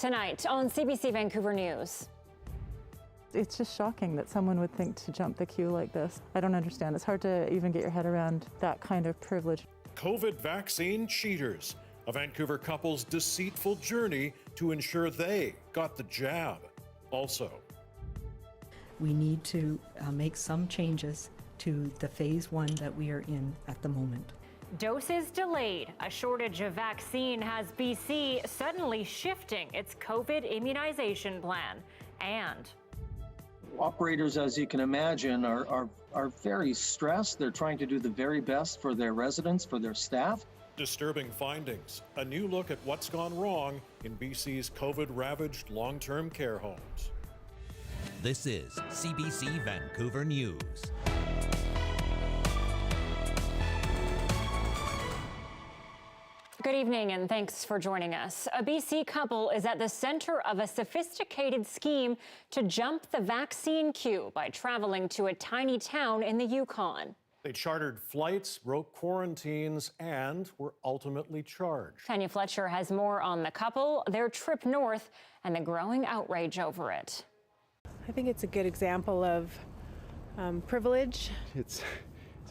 Tonight on CBC Vancouver News. It's just shocking that someone would think to jump the queue like this. I don't understand. It's hard to even get your head around that kind of privilege. COVID vaccine cheaters. A Vancouver couple's deceitful journey to ensure they got the jab. Also, we need to make some changes to the phase 1 that we are in at the moment. Doses delayed. A shortage of vaccine has BC suddenly shifting its COVID immunization plan. And operators, as you can imagine, are very stressed. They're trying to do the very best for their residents, for their staff. disturbing findings. A new look at what's gone wrong in BC's COVID-ravaged long-term care homes. This is CBC Vancouver News. good evening and thanks for joining us. A BC couple is at the center of a sophisticated scheme to jump the vaccine queue by traveling to a tiny town in the Yukon. They chartered flights, broke quarantines, and were ultimately charged. Tanya Fletcher has more on the couple, their trip north, and the growing outrage over it. I think it's a good example of privilege. It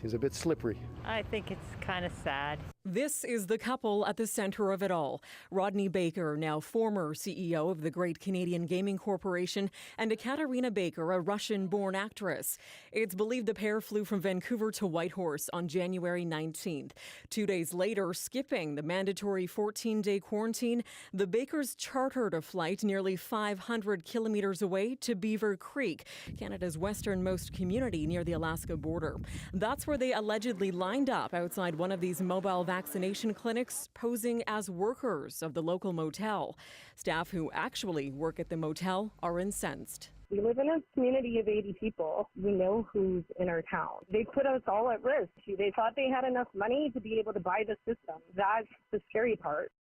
seems a bit slippery. I think it's kind of sad. This is the couple at the center of it all. Rodney Baker, now former CEO of the Great Canadian Gaming Corporation, and Ekaterina Baker, a Russian-born actress. It's believed the pair flew from Vancouver to Whitehorse on January 19th. 2 days later, skipping the mandatory 14-day quarantine, the Bakers chartered a flight nearly 500 kilometers away to Beaver Creek, Canada's westernmost community near the Alaska border. That's where they allegedly lined up outside one of these mobile vaccination clinics, posing as workers of the local motel. Staff who actually work at the motel are incensed. We live in a community of 80 people. We know who's in our town. They put us all at risk. They thought they had enough money to be able to buy the system. That's the scary part.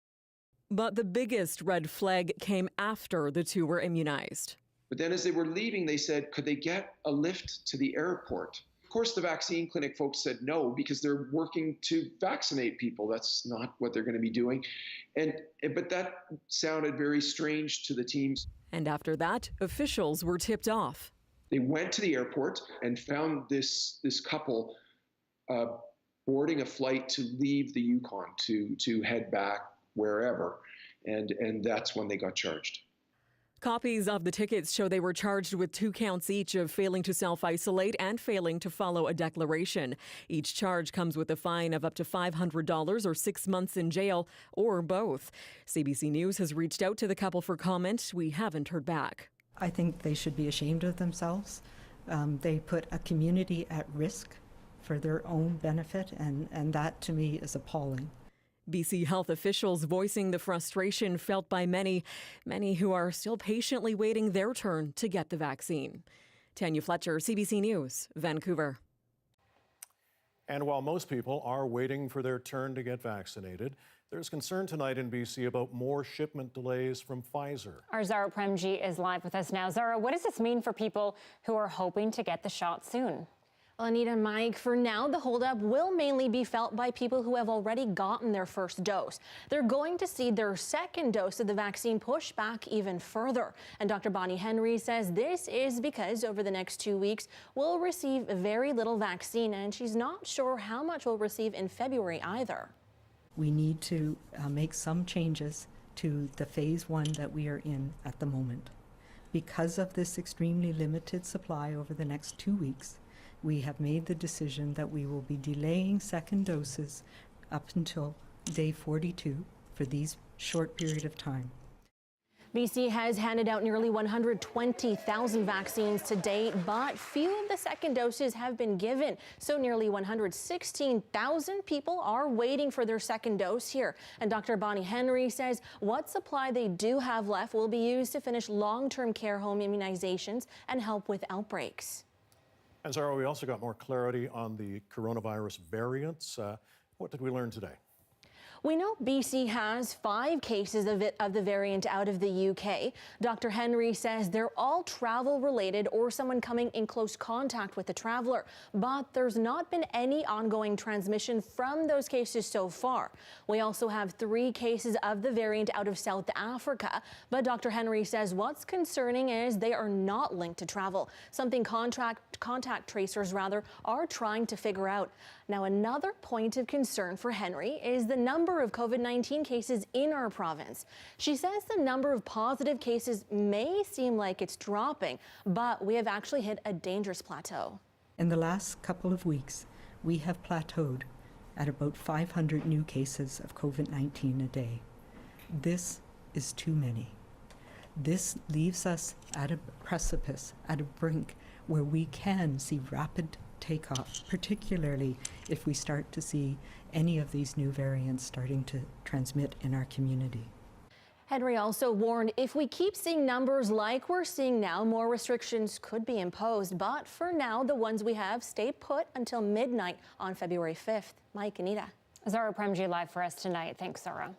But the biggest red flag came after the two were immunized. But then as they were leaving, they said, could they get a lift to the airport? Of course, the vaccine clinic folks said no, because they're working to vaccinate people. That's not what they're going to be doing. But that sounded very strange to the teams. And after that, officials were tipped off. They went to the airport and found this couple boarding a flight to leave the Yukon to head back wherever. And that's when they got charged. Copies of the tickets show they were charged with 2 counts each of failing to self-isolate and failing to follow a declaration. Each charge comes with a fine of up to $500 or 6 months in jail, or both. CBC News has reached out to the couple for comment. We haven't heard back. I think they should be ashamed of themselves. They put a community at risk for their own benefit, and that to me is appalling. BC health officials voicing the frustration felt by many who are still patiently waiting their turn to get the vaccine. Tanya Fletcher, CBC News, Vancouver. And while most people are waiting for their turn to get vaccinated, there's concern tonight in BC about more shipment delays from Pfizer. Our Zara Premji is live with us now. Zara, what does this mean for people who are hoping to get the shot soon? Well, Anita and Mike, for now, the holdup will mainly be felt by people who have already gotten their first dose. They're going to see their second dose of the vaccine pushed back even further. And Dr. Bonnie Henry says this is because over the next 2 weeks, we'll receive very little vaccine, and she's not sure how much we'll receive in February either. We need to make some changes to the phase 1 that we are in at the moment. Because of this extremely limited supply over the next 2 weeks, we have made the decision that we will be delaying second doses up until day 42 for these short period of time. BC has handed out nearly 120,000 vaccines to date, but few of the second doses have been given. So nearly 116,000 people are waiting for their second dose here. And Dr. Bonnie Henry says what supply they do have left will be used to finish long-term care home immunizations and help with outbreaks. And Zara, we also got more clarity on the coronavirus variants. What did we learn today? We know BC has 5 cases of the variant out of the UK. Dr. Henry says they're all travel related or someone coming in close contact with a traveler. But there's not been any ongoing transmission from those cases so far. We also have 3 cases of the variant out of South Africa. But Dr. Henry says what's concerning is they are not linked to travel, something contact tracers are trying to figure out. Now, another point of concern for Henry is the number of COVID-19 cases in our province. She says the number of positive cases may seem like it's dropping, but we have actually hit a dangerous plateau. In the last couple of weeks, we have plateaued at about 500 new cases of COVID-19 a day. This is too many. This leaves us at a precipice, at a brink, where we can see rapid takeoff, particularly if we start to see any of these new variants starting to transmit in our community. Henry also warned if we keep seeing numbers like we're seeing now, more restrictions could be imposed. But for now, the ones we have stay put until midnight on February 5th. Mike, Anita. Zara Premji live for us tonight. Thanks, Zara.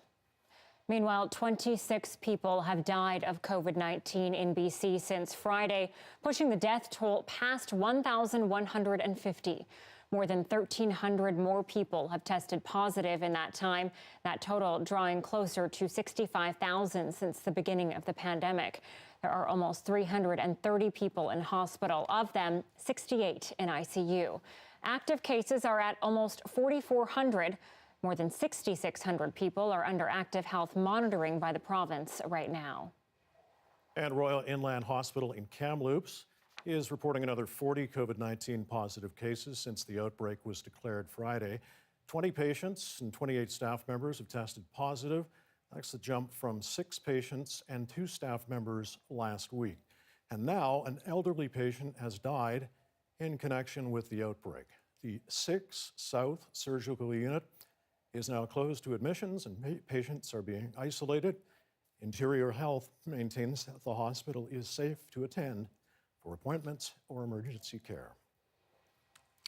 Meanwhile, 26 people have died of COVID-19 in BC since Friday, pushing the death toll past 1,150. More than 1,300 more people have tested positive in that time, that total drawing closer to 65,000 since the beginning of the pandemic. There are almost 330 people in hospital, of them 68 in ICU. Active cases are at almost 4,400. More than 6,600 people are under active health monitoring by the province right now. And Royal Inland Hospital in Kamloops is reporting another 40 COVID-19 positive cases since the outbreak was declared Friday. 20 patients and 28 staff members have tested positive. That's a jump from 6 patients and 2 staff members last week. And now an elderly patient has died in connection with the outbreak. The 6 South Surgical Unit is now closed to admissions and patients are being isolated. Interior Health maintains that the hospital is safe to attend for appointments or emergency care.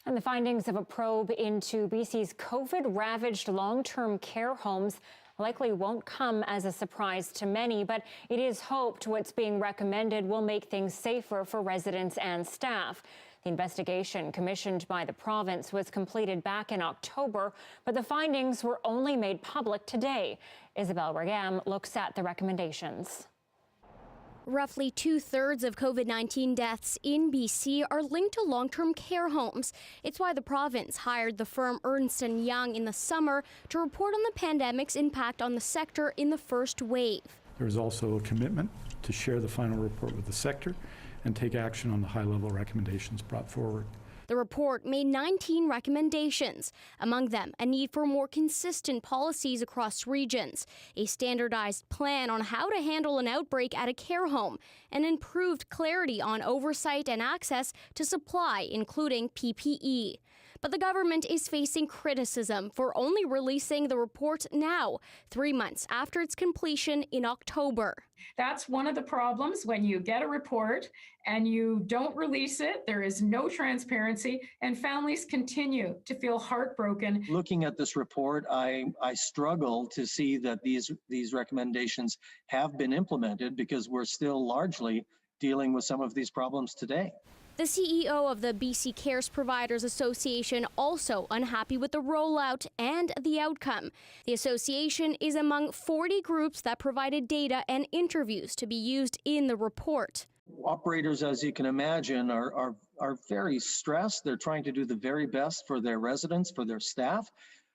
And the findings of a probe into BC's COVID-ravaged long-term care homes likely won't come as a surprise to many, but it is hoped what's being recommended will make things safer for residents and staff. The investigation commissioned by the province was completed back in October, but the findings were only made public today. Isabel Regam looks at the recommendations. Roughly 2/3 of COVID-19 deaths in BC are linked to long-term care homes. It's why the province hired the firm Ernst & Young in the summer to report on the pandemic's impact on the sector in the first wave. There is also a commitment to share the final report with the sector and take action on the high-level recommendations brought forward. The report made 19 recommendations, among them a need for more consistent policies across regions, a standardized plan on how to handle an outbreak at a care home, and improved clarity on oversight and access to supply, including PPE. But the government is facing criticism for only releasing the report now, 3 months after its completion in October. That's one of the problems when you get a report and you don't release it. There is no transparency, and families continue to feel heartbroken. Looking at this report, I struggle to see that these recommendations have been implemented because we're still largely dealing with some of these problems today. The CEO of the BC Cares Providers Association also unhappy with the rollout and the outcome. The association is among 40 groups that provided data and interviews to be used in the report. Operators, as you can imagine, are very stressed. They're trying to do the very best for their residents, for their staff,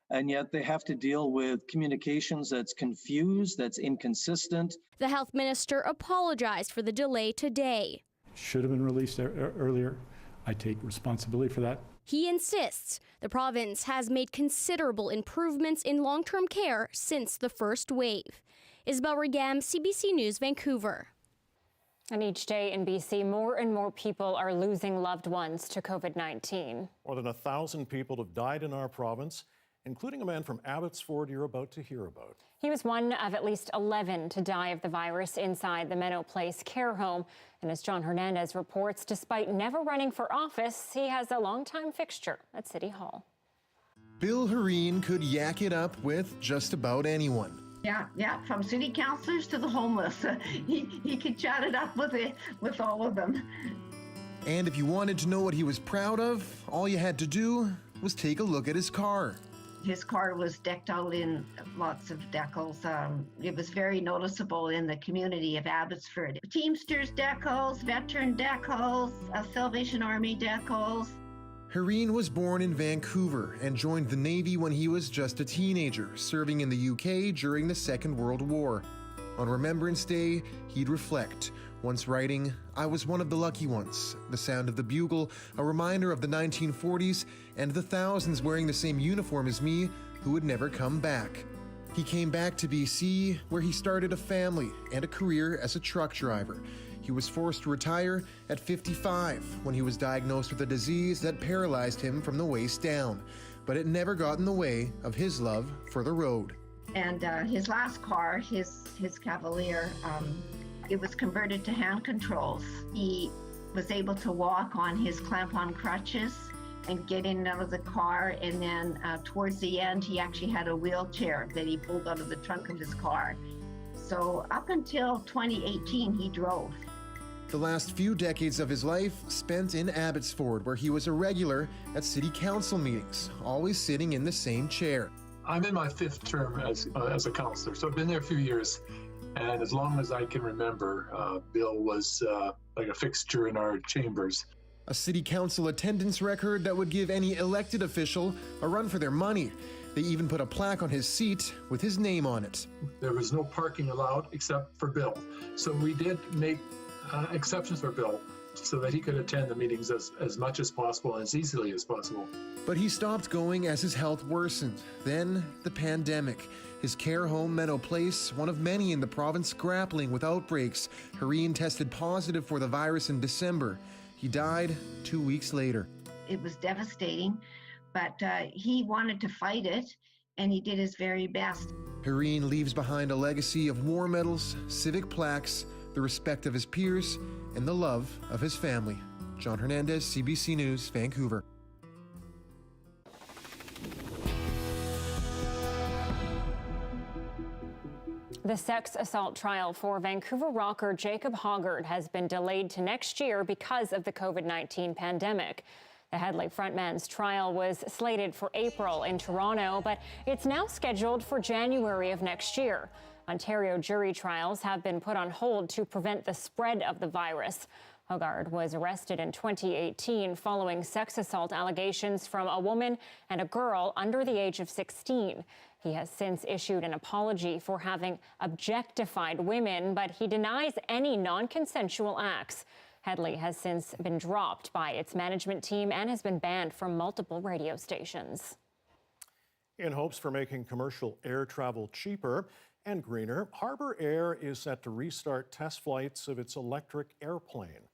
and yet they have to deal with communications that's confused, that's inconsistent. The health minister apologized for the delay today. Should have been released earlier. I take responsibility for that. He insists the province has made considerable improvements in long-term care since the first wave. Isabel Regam, CBC News, Vancouver. And each day in BC, more and more people are losing loved ones to COVID-19. More than 1,000 people have died in our province, including a man from Abbotsford you're about to hear about. He was one of at least 11 to die of the virus inside the Meadow Place care home. And as John Hernandez reports, despite never running for office, he has a longtime fixture at City Hall. Bill Hareen could yak it up with just about anyone. Yeah, from city councilors to the homeless. He could chat it up with all of them. And if you wanted to know what he was proud of, all you had to do was take a look at his car. His car was decked out in lots of decals. It was very noticeable in the community of Abbotsford. Teamsters decals, veteran decals, Salvation Army decals. Hareen was born in Vancouver and joined the Navy when he was just a teenager, serving in the UK during the Second World War. On Remembrance Day, he'd reflect, once writing, "I was one of the lucky ones. The sound of the bugle, a reminder of the 1940s and the thousands wearing the same uniform as me who would never come back." He came back to BC, where he started a family and a career as a truck driver. He was forced to retire at 55 when he was diagnosed with a disease that paralyzed him from the waist down. But it never got in the way of his love for the road. And his last car, his Cavalier, it was converted to hand controls. He was able to walk on his clamp-on crutches and get in and out of the car. And then towards the end, he actually had a wheelchair that he pulled out of the trunk of his car. So up until 2018, he drove. The last few decades of his life spent in Abbotsford, where he was a regular at city council meetings, always sitting in the same chair. I'm in my 5th term as a councillor, so I've been there a few years. And as long as I can remember, Bill was like a fixture in our chambers. A city council attendance record that would give any elected official a run for their money. They even put a plaque on his seat with his name on it. There was no parking allowed except for Bill. So we did make exceptions for Bill so that he could attend the meetings as much as possible and as easily as possible. But he stopped going as his health worsened. Then the pandemic. His care home, Meadow Place, one of many in the province grappling with outbreaks. Hareen tested positive for the virus in December. He died 2 weeks later. It was devastating, but he wanted to fight it, and he did his very best. Hareen leaves behind a legacy of war medals, civic plaques, the respect of his peers, and the love of his family. John Hernandez, CBC News, Vancouver. The sex assault trial for Vancouver rocker Jacob Hoggard has been delayed to next year because of the COVID-19 pandemic. The Headley frontman's trial was slated for April in Toronto, but it's now scheduled for January of next year. Ontario jury trials have been put on hold to prevent the spread of the virus. Hoggard was arrested in 2018 following sex assault allegations from a woman and a girl under the age of 16. He has since issued an apology for having objectified women, but he denies any non-consensual acts. Headley has since been dropped by its management team and has been banned from multiple radio stations. In hopes for making commercial air travel cheaper and greener, Harbour Air is set to restart test flights of its electric airplane.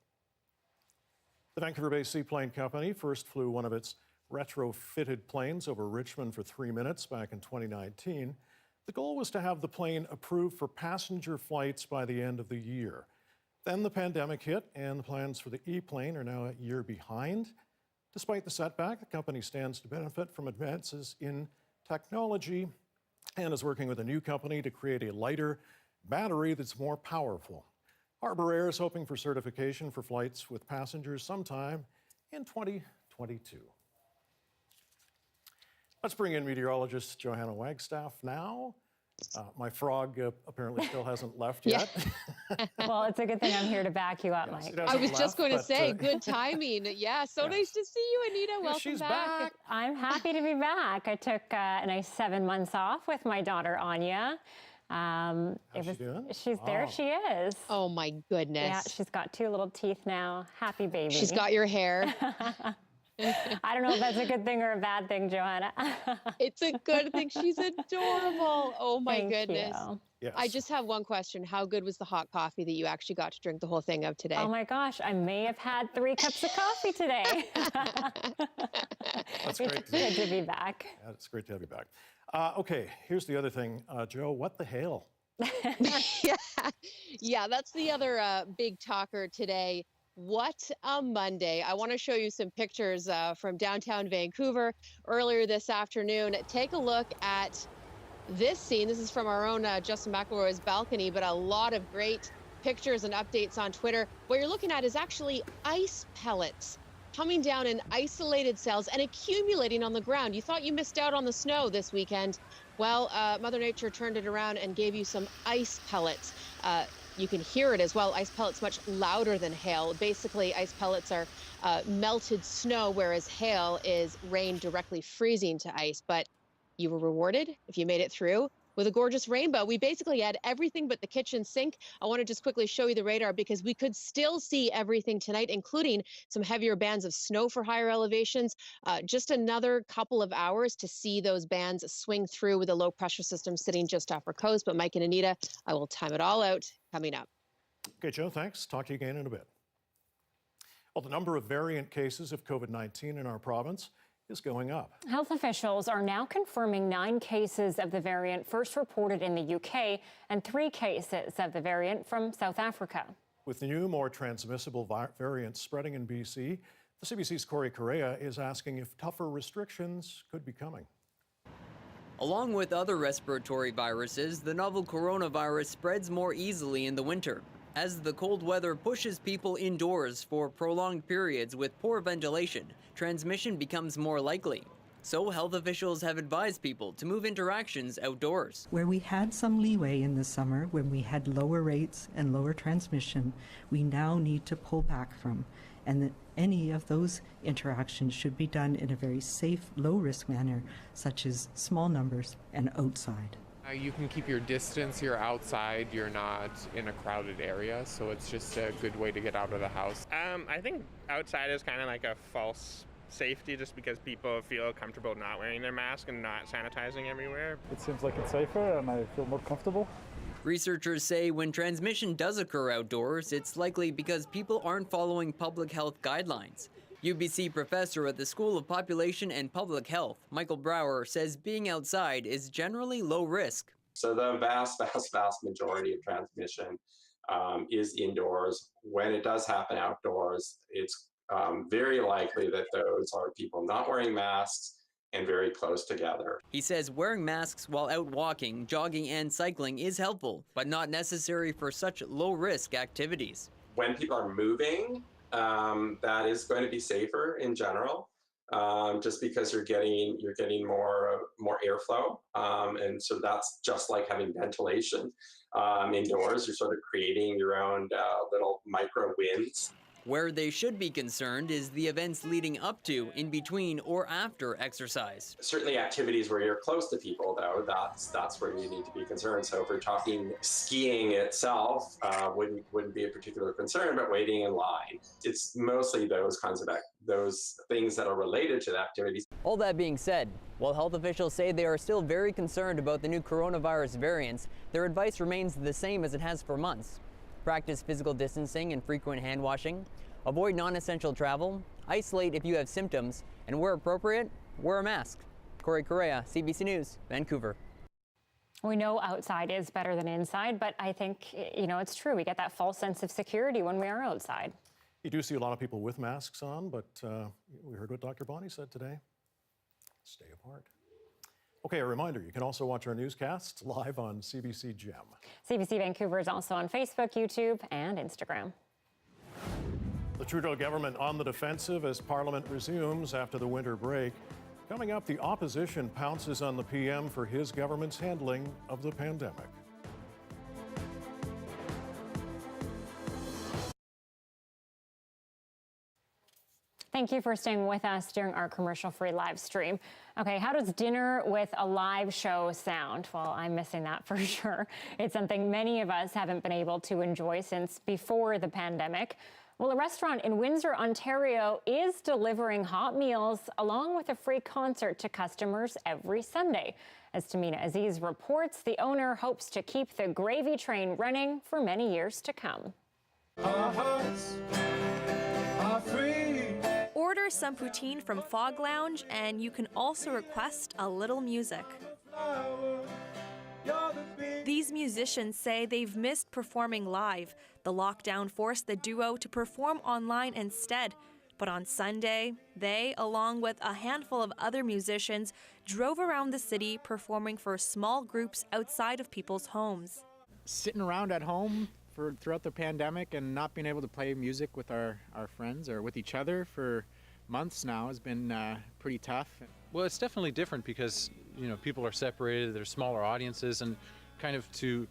The Vancouver-based Seaplane Company first flew one of its retrofitted planes over Richmond for 3 minutes back in 2019. The goal was to have the plane approved for passenger flights by the end of the year. Then the pandemic hit, and the plans for the E-plane are now a year behind. Despite the setback, the company stands to benefit from advances in technology and is working with a new company to create a lighter battery that's more powerful. Harbour Air is hoping for certification for flights with passengers sometime in 2022. Let's bring in meteorologist Johanna Wagstaffe now. My frog apparently still hasn't left yet. Well, it's a good thing I'm here to back you up, Mike. I was just going to say, good timing. Yeah, so nice to see you, Anita. Welcome she's back. I'm happy to be back. I took a nice 7 months off with my daughter, Anya. How's she doing? She's there. She is. Oh, my goodness. Yeah, she's got 2 little teeth now. Happy baby. She's got your hair. I don't know if that's a good thing or a bad thing, Johanna. It's a good thing. She's adorable. Oh, my Thank goodness. you. Yes. I just have one question. How good was the hot coffee that you actually got to drink the whole thing of today? Oh, my gosh. I may have had 3 cups of coffee today. That's great. It's good to be back. Yeah, it's great to have you back. Okay, here's the other thing. Joe, what the hell? Yeah, that's the other big talker today. What a Monday. I want to show you some pictures from downtown Vancouver earlier this afternoon. Take a look at this scene. This is from our own Justin McElroy's balcony, but a lot of great pictures and updates on Twitter. What you're looking at is actually ice pellets coming down in isolated cells and accumulating on the ground. You thought you missed out on the snow this weekend. Well, Mother Nature turned it around and gave you some ice pellets. You can hear it as well. Ice pellets much louder than hail. Basically, ice pellets are melted snow, whereas hail is rain directly freezing to ice. But you were rewarded if you made it through with a gorgeous rainbow. We basically had everything but the kitchen sink. I want to just quickly show you the radar because we could still see everything tonight, including some heavier bands of snow for higher elevations. Just another couple of hours to see those bands swing through with a low pressure system sitting just off our coast. But Mike and Anita, I will time it all out coming up. Okay, Joe, thanks. Talk to you again in a bit. Well, the number of variant cases of COVID-19 in our province is going up. Health officials are now confirming 9 cases of the variant first reported in the UK and 3 cases of the variant from South Africa. With the new, more transmissible variants spreading in BC, the CBC's Corey Correa is asking if tougher restrictions could be coming. Along with other respiratory viruses, the novel coronavirus spreads more easily in the winter. As the cold weather pushes people indoors for prolonged periods with poor ventilation, transmission becomes more likely. So health officials have advised people to move interactions outdoors. Where we had some leeway in the summer, when we had lower rates and lower transmission, we now need to pull back from. And that any of those interactions should be done in a very safe, low-risk manner, such as small numbers and outside. You can keep your distance, you're outside, you're not in a crowded area, so it's just a good way to get out of the house. I think outside is kind of like a false safety just because people feel comfortable not wearing their mask and not sanitizing everywhere. It seems like it's safer and I feel more comfortable. Researchers say when transmission does occur outdoors, it's likely because people aren't following public health guidelines. UBC professor at the School of Population and Public Health, Michael Brower, says being outside is generally low risk. So the vast majority of transmission is indoors. When it does happen outdoors, it's very likely that those are people not wearing masks and very close together. He says wearing masks while out walking, jogging, and cycling is helpful, but not necessary for such low-risk activities. When people are moving, that is going to be safer in general, just because you're getting more airflow, and so that's just like having ventilation indoors. You're sort of creating your own little micro winds. Where they should be concerned is the events leading up to, in between, or after exercise. Certainly activities where you're close to people, though, that's where you need to be concerned. So if we're talking skiing itself, wouldn't be a particular concern, but waiting in line. It's mostly those kinds of those things that are related to the activities. All that being said, while health officials say they are still very concerned about the new coronavirus variants, their advice remains the same as it has for months. Practice physical distancing and frequent hand washing. Avoid non-essential travel. Isolate if you have symptoms. And where appropriate, wear a mask. Corey Correa, CBC News, Vancouver. We know outside is better than inside, but I think, it's true. We get that false sense of security when we are outside. You do see a lot of people with masks on, but we heard what Dr. Bonnie said today. Stay apart. Okay, a reminder, you can also watch our newscasts live on CBC Gem. CBC Vancouver is also on Facebook, YouTube, and Instagram. The Trudeau government on the defensive as Parliament resumes after the winter break. Coming up, the opposition pounces on the PM for his government's handling of the pandemic. Thank you for staying with us during our commercial-free live stream. Okay, how does dinner with a live show sound? Well, I'm missing that for sure. It's something many of us haven't been able to enjoy since before the pandemic. Well, a restaurant in Windsor, Ontario is delivering hot meals along with a free concert to customers every Sunday. As Tamina Aziz reports, the owner hopes to keep the gravy train running for many years to come. Our hearts are free. Order some poutine from Fog Lounge, and you can also request a little music. These These musicians say they've missed performing live. The lockdown forced the duo to perform online instead. But on Sunday, they, along with a handful of other musicians, drove around the city performing for small groups outside of people's homes. Sitting around at home throughout the pandemic and not being able to play music with our friends or with each other for months now has been pretty tough. Well, it's definitely different because, you know, people are separated, there's smaller audiences, and kind of to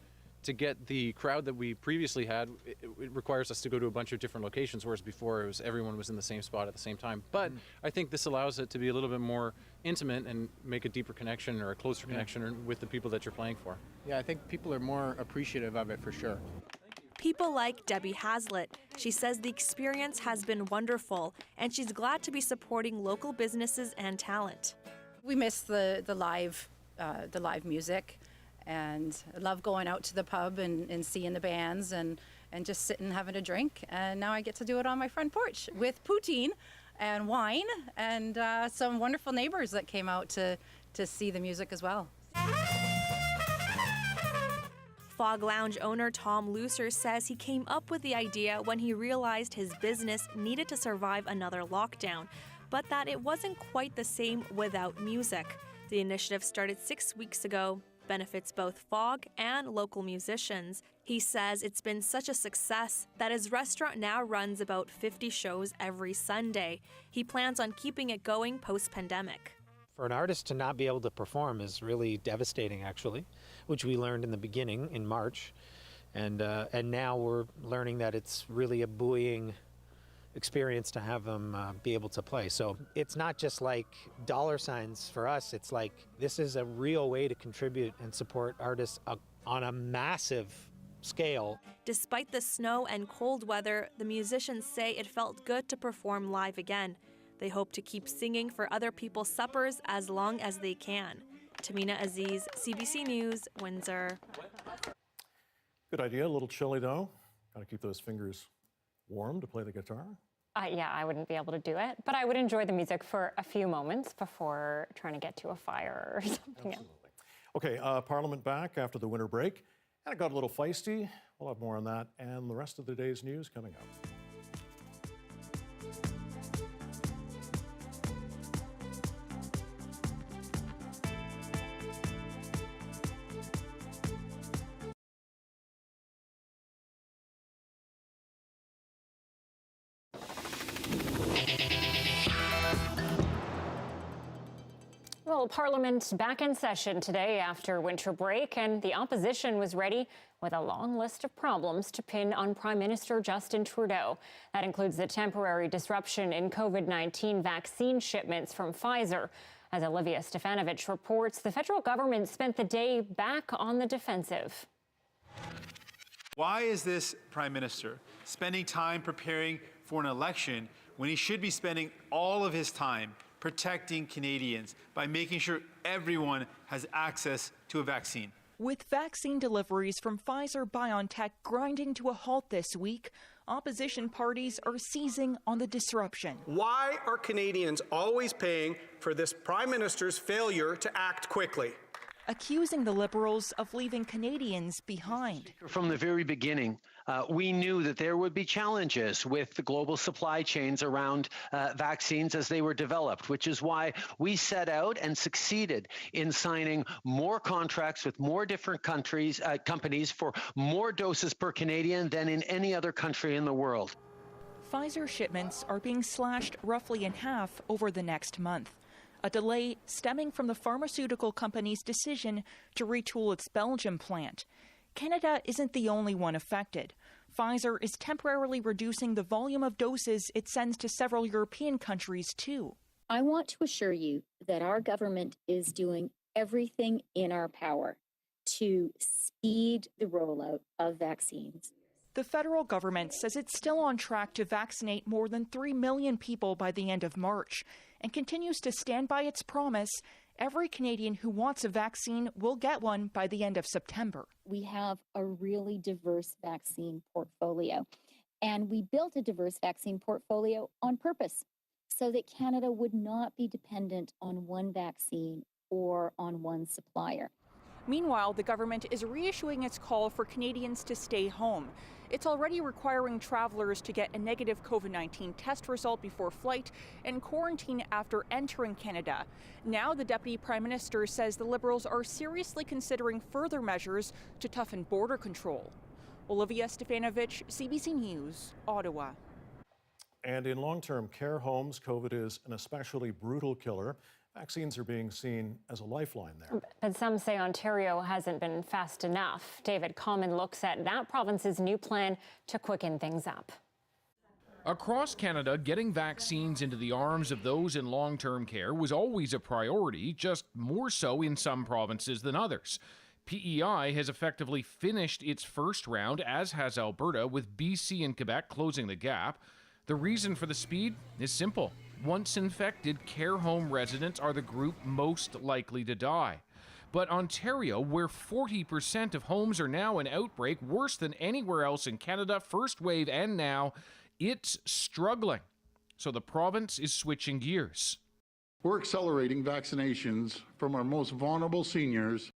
get the crowd that we previously had, it requires us to go to a bunch of different locations, whereas before it was everyone was in the same spot at the same time. But I think this allows it to be a little bit more intimate and make a deeper connection or a closer connection with the people that you're playing for. Yeah, I think people are more appreciative of it for sure. People like Debbie Hazlitt. She says the experience has been wonderful, and she's glad to be supporting local businesses and talent. We miss the live music, and I love going out to the pub and seeing the bands and just sitting and having a drink. And now I get to do it on my front porch with poutine and wine and some wonderful neighbors that came out to see the music as well. Fog Lounge owner Tom Looser says he came up with the idea when he realized his business needed to survive another lockdown, but that it wasn't quite the same without music. The initiative started 6 weeks ago, benefits both Fog and local musicians. He says it's been such a success that his restaurant now runs about 50 shows every Sunday. He plans on keeping it going post-pandemic. For an artist to not be able to perform is really devastating, actually, which we learned in the beginning in March. And now we're learning that it's really a buoying experience to have them be able to play. So it's not just like dollar signs for us. It's like this is a real way to contribute and support artists on a massive scale. Despite the snow and cold weather, the musicians say it felt good to perform live again. They hope to keep singing for other people's suppers as long as they can. Tamina Aziz, CBC News, Windsor. Good idea, a little chilly though. Gotta keep those fingers warm to play the guitar. Yeah, I wouldn't be able to do it, but I would enjoy the music for a few moments before trying to get to a fire or something else. Okay, Parliament back after the winter break, and it got a little feisty. We'll have more on that and the rest of the day's news coming up. Well, Parliament back in session today after winter break, and the opposition was ready with a long list of problems to pin on Prime Minister Justin Trudeau. That includes the temporary disruption in COVID-19 vaccine shipments from Pfizer. As Olivia Stefanovich reports, the federal government spent the day back on the defensive. Why is this Prime Minister spending time preparing for an election when he should be spending all of his time protecting Canadians by making sure everyone has access to a vaccine? With vaccine deliveries from Pfizer-BioNTech grinding to a halt this week, opposition parties are seizing on the disruption. Why are Canadians always paying for this Prime Minister's failure to act quickly? Accusing the Liberals of leaving Canadians behind. From the very beginning, we knew that there would be challenges with the global supply chains around vaccines as they were developed, which is why we set out and succeeded in signing more contracts with more different companies for more doses per Canadian than in any other country in the world. Pfizer shipments are being slashed roughly in half over the next month. A delay stemming from the pharmaceutical company's decision to retool its Belgium plant. Canada isn't the only one affected. Pfizer is temporarily reducing the volume of doses it sends to several European countries, too. I want to assure you that our government is doing everything in our power to speed the rollout of vaccines. The federal government says it's still on track to vaccinate more than 3 million people by the end of March and continues to stand by its promise every Canadian who wants a vaccine will get one by the end of September. We have a really diverse vaccine portfolio, and we built a diverse vaccine portfolio on purpose so that Canada would not be dependent on one vaccine or on one supplier. Meanwhile, the government is reissuing its call for Canadians to stay home. It's already requiring travelers to get a negative COVID-19 test result before flight and quarantine after entering Canada. Now, the Deputy Prime Minister says the Liberals are seriously considering further measures to toughen border control. Olivia Stefanovic, CBC News, Ottawa. And in long-term care homes, COVID is an especially brutal killer. Vaccines are being seen as a lifeline there. But some say Ontario hasn't been fast enough. David Common looks at that province's new plan to quicken things up. Across Canada, getting vaccines into the arms of those in long-term care was always a priority, just more so in some provinces than others. PEI has effectively finished its first round, as has Alberta, with BC and Quebec closing the gap. The reason for the speed is simple. Once infected, care home residents are the group most likely to die. But Ontario, where 40% of homes are now in outbreak, worse than anywhere else in Canada, first wave and now, it's struggling. So the province is switching gears. We're accelerating vaccinations from our most vulnerable seniors.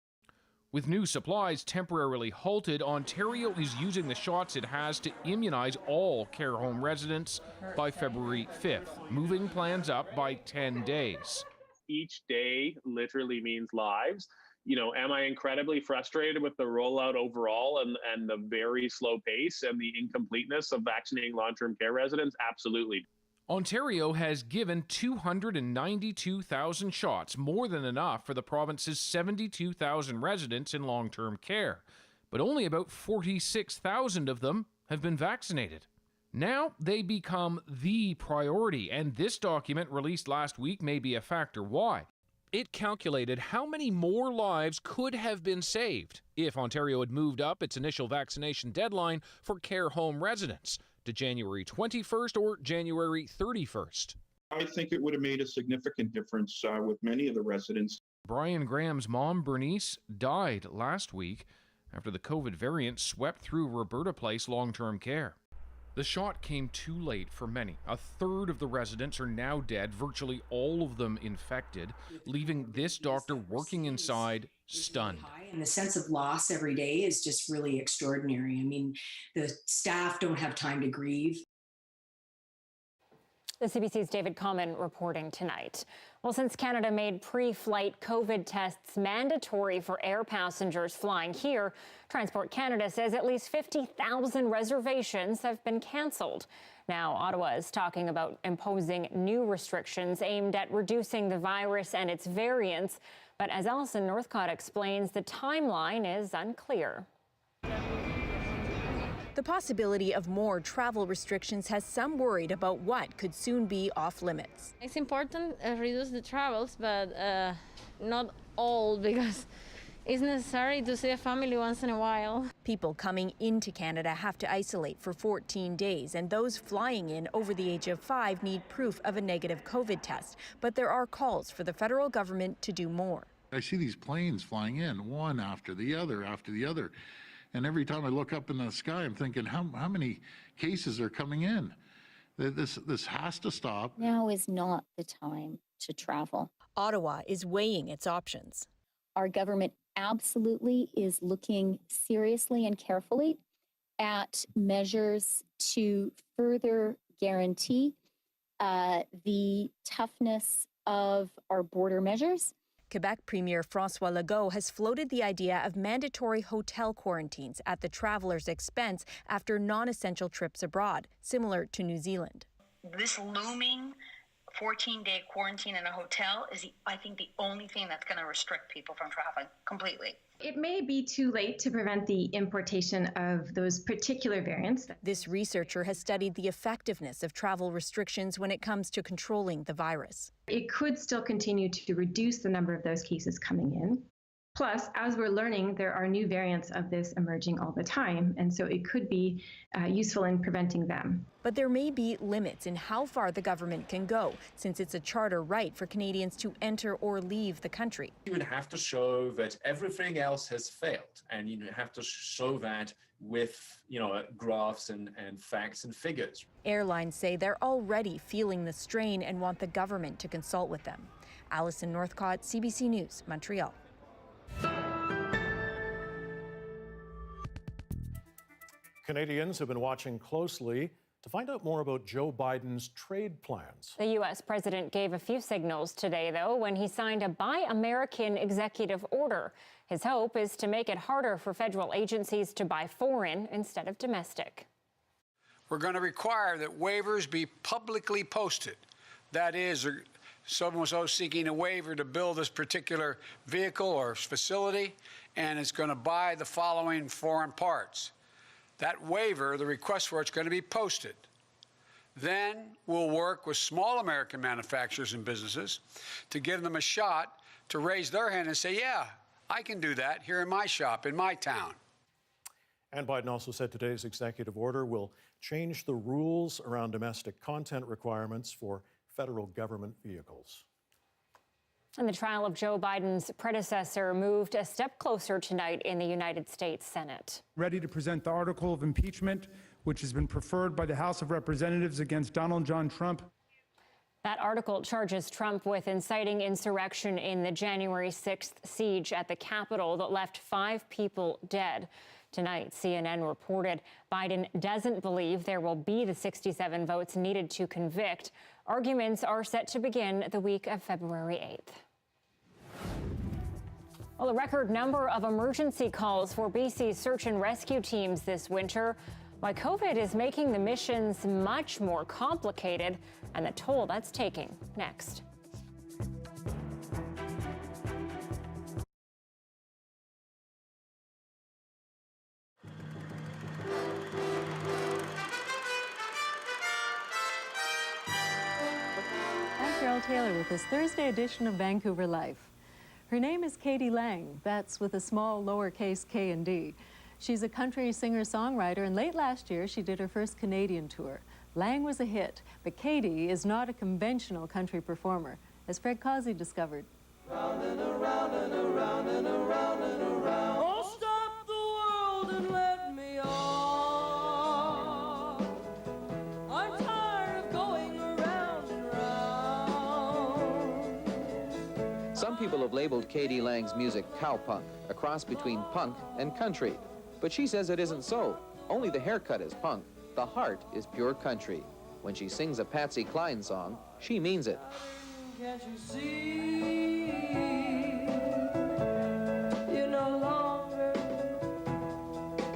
With new supplies temporarily halted, Ontario is using the shots it has to immunize all care home residents by February 5th, moving plans up by 10 days. Each day literally means lives. You know, am I incredibly frustrated with the rollout overall and the very slow pace and the incompleteness of vaccinating long-term care residents? Absolutely. Ontario has given 292,000 shots, more than enough for the province's 72,000 residents in long-term care. But only about 46,000 of them have been vaccinated. Now they become the priority, and this document released last week may be a factor why. It calculated how many more lives could have been saved if Ontario had moved up its initial vaccination deadline for care home residents to January 21st or January 31st. I think it would have made a significant difference with many of the residents. Brian Graham's mom, Bernice, died last week after the COVID variant swept through Roberta Place long-term care. The shot came too late for many. A third of the residents are now dead, virtually all of them infected, leaving this doctor working inside stunned. And the sense of loss every day is just really extraordinary. I mean, the staff don't have time to grieve. The CBC's David Common reporting tonight. Well, since Canada made pre-flight COVID tests mandatory for air passengers flying here, Transport Canada says at least 50,000 reservations have been canceled. Now, Ottawa is talking about imposing new restrictions aimed at reducing the virus and its variants. But as Alison Northcott explains, the timeline is unclear. The possibility of more travel restrictions has some worried about what could soon be off limits. It's important to reduce the travels, but not all, because it's necessary to see a family once in a while. People coming into Canada have to isolate for 14 days, and those flying in over the age of 5 need proof of a negative COVID test. But there are calls for the federal government to do more. I see these planes flying in, one after the other after the other. And every time I look up in the sky, I'm thinking, how many cases are coming in? This has to stop. Now is not the time to travel. Ottawa is weighing its options. Our government absolutely is looking seriously and carefully at measures to further guarantee the toughness of our border measures. Quebec Premier François Legault has floated the idea of mandatory hotel quarantines at the traveler's expense after non-essential trips abroad, similar to New Zealand. This looming 14-day quarantine in a hotel is, I think, the only thing that's going to restrict people from traveling completely. It may be too late to prevent the importation of those particular variants. This researcher has studied the effectiveness of travel restrictions when it comes to controlling the virus. It could still continue to reduce the number of those cases coming in. Plus, as we're learning, there are new variants of this emerging all the time, and so it could be useful in preventing them. But there may be limits in how far the government can go, since it's a charter right for Canadians to enter or leave the country. You would have to show that everything else has failed, and you have to show that with, graphs and facts and figures. Airlines say they're already feeling the strain and want the government to consult with them. Alison Northcott, CBC News, Montreal. Canadians have been watching closely to find out more about Joe Biden's trade plans. The U.S. president gave a few signals today, though, when he signed a Buy American executive order. His hope is to make it harder for federal agencies to buy foreign instead of domestic. We're going to require that waivers be publicly posted. That is, someone seeking a waiver to build this particular vehicle or facility, and it's going to buy the following foreign parts. That waiver, the request for it's going to be posted. Then we'll work with small American manufacturers and businesses to give them a shot to raise their hand and say, yeah, I can do that here in my shop, in my town. And Biden also said today's executive order will change the rules around domestic content requirements for federal government vehicles. And the trial of Joe Biden's predecessor moved a step closer tonight in the United States Senate. Ready to present the article of impeachment, which has been preferred by the House of Representatives against Donald John Trump. That article charges Trump with inciting insurrection in the January 6th siege at the Capitol that left 5 people dead. Tonight, CNN reported Biden doesn't believe there will be the 67 votes needed to convict. Arguments are set to begin the week of February 8th. Well, a record number of emergency calls for BC's search and rescue teams this winter. Why COVID is making the missions much more complicated and the toll that's taking. Next. Taylor with this Thursday edition of Vancouver Life. Her name is Katie Lang. That's with a small lowercase k and d. She's a country singer-songwriter, and late last year she did her first Canadian tour. Lang was a hit, but Katie is not a conventional country performer, as Fred Causey discovered. Round and around and around and around and around. Oh, stop the world and let me on. I'm tired of going around and round. Some people have labeled Katie Lang's music cowpunk, a cross between punk and country. But she says it isn't so. Only the haircut is punk. The heart is pure country. When she sings a Patsy Cline song, she means it. Can't you see? You no longer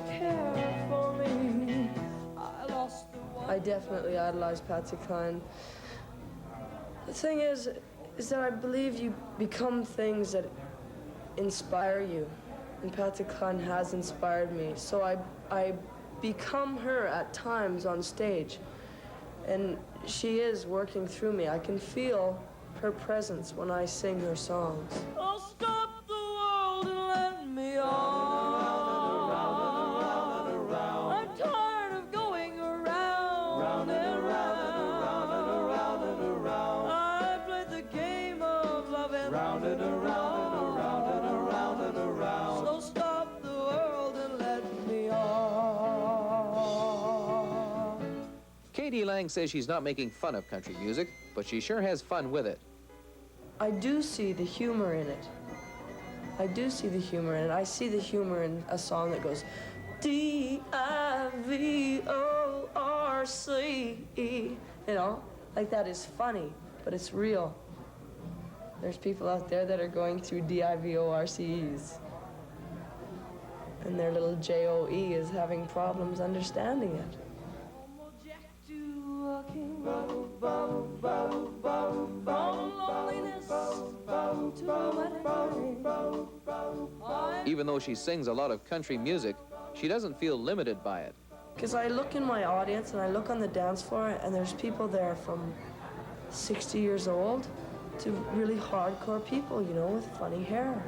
care for me. I definitely idolize Patsy Cline. The thing is that I believe you become things that inspire you. And Patsy Cline has inspired me. So I become her at times on stage. And she is working through me. I can feel her presence when I sing her songs. Oh, stop the world and let me on. Round and around. I'm tired of going around. Round and around and around and around. I played the game of love and round and around and around and around and around. So stop the world and let me on. Katie Lang says she's not making fun of country music, but she sure has fun with it. I do see the humor in it. I do see the humor in it. I see the humor in a song that goes D-I-V-O-R-C. You know, like that is funny, but it's real. There's people out there that are going through DIVORCs. And their little J-O-E is having problems understanding it. Even though she sings a lot of country music, she doesn't feel limited by it. Because I look in my audience and I look on the dance floor and there's people there from 60 years old to really hardcore people, you know, with funny hair.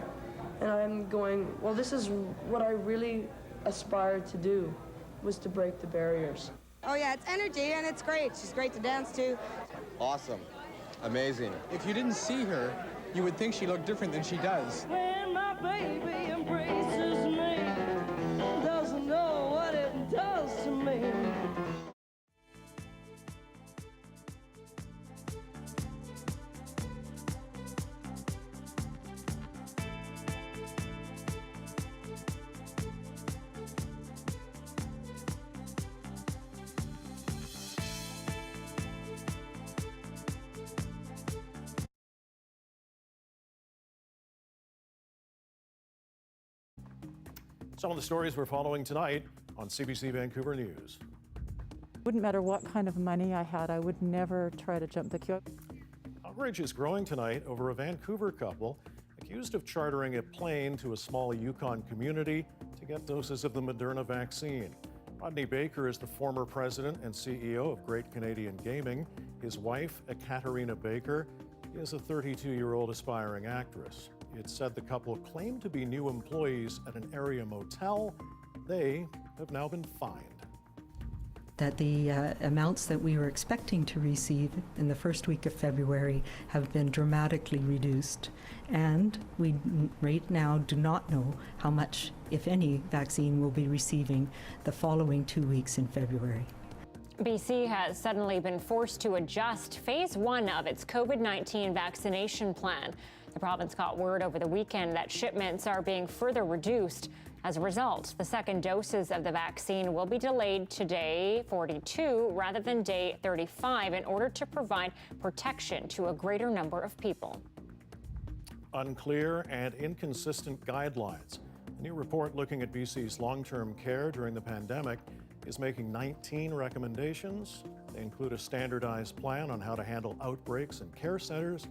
And I'm going, well, this is what I really aspired to do, was to break the barriers. Oh yeah, it's energy and it's great. She's great to dance to. Awesome. Amazing. If you didn't see her, you would think she looked different than she does. When my baby embraces me, doesn't know what it does to me. Some of the stories we're following tonight on CBC Vancouver News. Wouldn't matter what kind of money I had, I would never try to jump the queue. Outrage is growing tonight over a Vancouver couple accused of chartering a plane to a small Yukon community to get doses of the Moderna vaccine. Rodney Baker is the former president and CEO of Great Canadian Gaming. His wife, Ekaterina Baker, is a 32-year-old aspiring actress. It's said the couple claimed to be new employees at an area motel. They have now been fined. That the amounts that we were expecting to receive in the first week of February have been dramatically reduced. And we right now do not know how much, if any, vaccine we'll be receiving the following 2 weeks in February. BC has suddenly been forced to adjust phase 1 of its COVID-19 vaccination plan. The province got word over the weekend that shipments are being further reduced. As a result, the second doses of the vaccine will be delayed to day 42 rather than day 35 in order to provide protection to a greater number of people. Unclear and inconsistent guidelines. A new report looking at BC's long-term care during the pandemic is making 19 recommendations. They include a standardized plan on how to handle outbreaks in care centers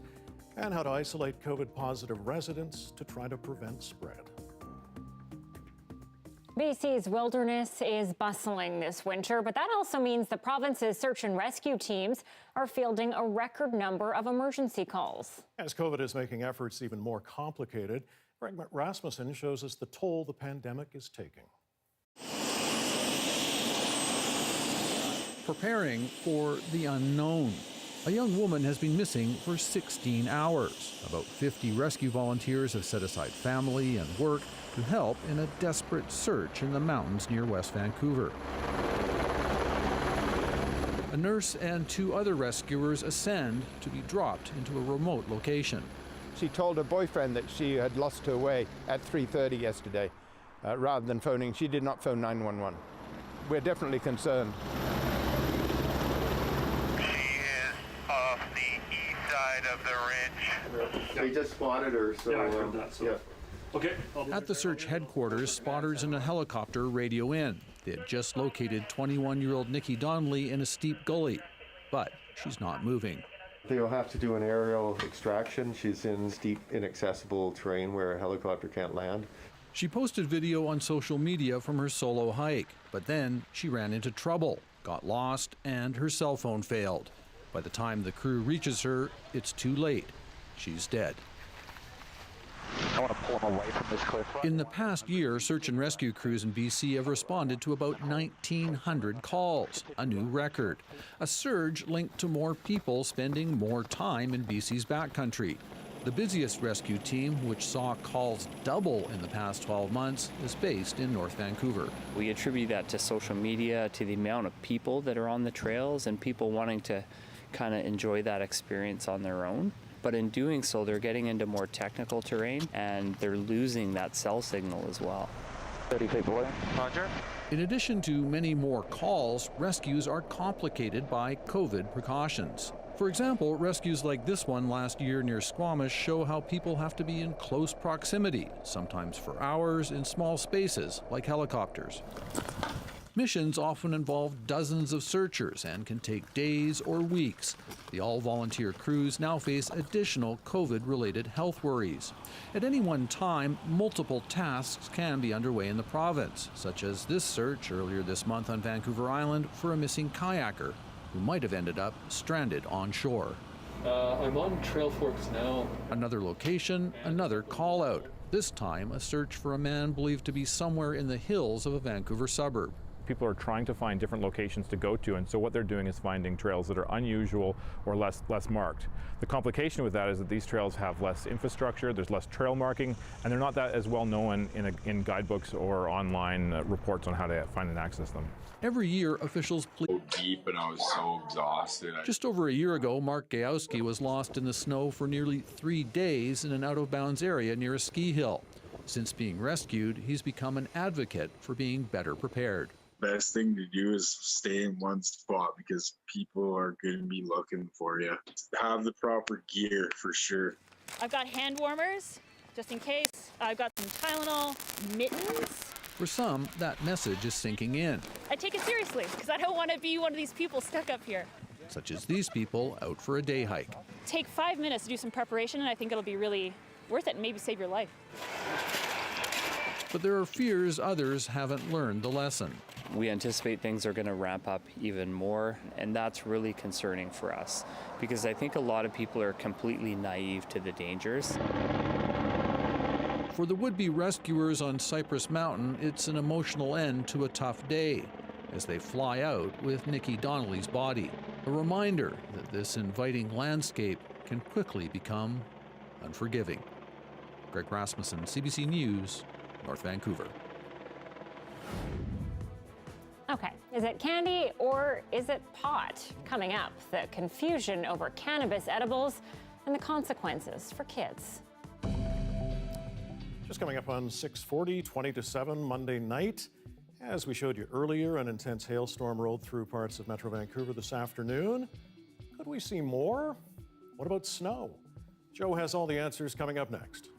and how to isolate COVID-positive residents to try to prevent spread. BC's wilderness is bustling this winter, but that also means the province's search and rescue teams are fielding a record number of emergency calls. As COVID is making efforts even more complicated, Greg Rasmussen shows us the toll the pandemic is taking. Preparing for the unknown. A young woman has been missing for 16 hours. About 50 rescue volunteers have set aside family and work to help in a desperate search in the mountains near West Vancouver. A nurse and 2 other rescuers ascend to be dropped into a remote location. She told her boyfriend that she had lost her way at 3:30 yesterday. Rather than phoning, she did not phone 911. We're definitely concerned. Off the east side of the ridge. They just spotted her, so, yeah, I heard that, so. Yeah. Okay. At the search headquarters, spotters in a helicopter radio in. They had just located 21-year-old Nikki Donnelly in a steep gully, but she's not moving. They'll have to do an aerial extraction. She's in steep, inaccessible terrain where a helicopter can't land. She posted video on social media from her solo hike, but then she ran into trouble, got lost, and her cell phone failed. By the time the crew reaches her, it's too late. She's dead. I want to pull them away from this cliff. In the past year, search and rescue crews in BC have responded to about 1,900 calls, a new record. A surge linked to more people spending more time in BC's backcountry. The busiest rescue team, which saw calls double in the past 12 months, is based in North Vancouver. We attribute that to social media, to the amount of people that are on the trails and people wanting to kind of enjoy that experience on their own. But in doing so, they're getting into more technical terrain and they're losing that cell signal as well. 30 feet away. Roger. In addition to many more calls, rescues are complicated by COVID precautions. For example, rescues like this one last year near Squamish show how people have to be in close proximity, sometimes for hours in small spaces like helicopters. Missions often involve dozens of searchers and can take days or weeks. The all-volunteer crews now face additional COVID-related health worries. At any one time, multiple tasks can be underway in the province, such as this search earlier this month on Vancouver Island for a missing kayaker who might have ended up stranded on shore. I'm on Trail Forks now. Another location, another call-out. This time, a search for a man believed to be somewhere in the hills of a Vancouver suburb. People are trying to find different locations to go to, and so what they're doing is finding trails that are unusual or less marked. The complication with that is that these trails have less infrastructure, there's less trail marking, and they're not that as well known in guidebooks or online reports on how to find and access them. Every year, officials plead deep, and I was so exhausted. Just over a year ago, Mark Gajowski was lost in the snow for nearly 3 days in an out-of-bounds area near a ski hill. Since being rescued, he's become an advocate for being better prepared. Best thing to do is stay in one spot because people are going to be looking for you. Have the proper gear for sure. I've got hand warmers just in case. I've got some Tylenol, mittens, For some, that message is sinking in, I take it seriously because I don't want to be one of these people stuck up here. such as these people out for a day hike. Take 5 minutes to do some preparation, and I think it'll be really worth it and maybe save your life. But there are fears others haven't learned the lesson. We anticipate things are going to ramp up even more, and that's really concerning for us because I think a lot of people are completely naive to the dangers. For the would-be rescuers on Cypress Mountain, it's an emotional end to a tough day as they fly out with Nikki Donnelly's body. A reminder that this inviting landscape can quickly become unforgiving. Greg Rasmussen, CBC News, North Vancouver. Okay, is it candy or is it pot? Coming up, the confusion over cannabis edibles and the consequences for kids. Just coming up on 6:40, 20 to 7 Monday night. As we showed you earlier, an intense hailstorm rolled through parts of Metro Vancouver this afternoon. Could we see more? What about snow? Joe has all the answers coming up next.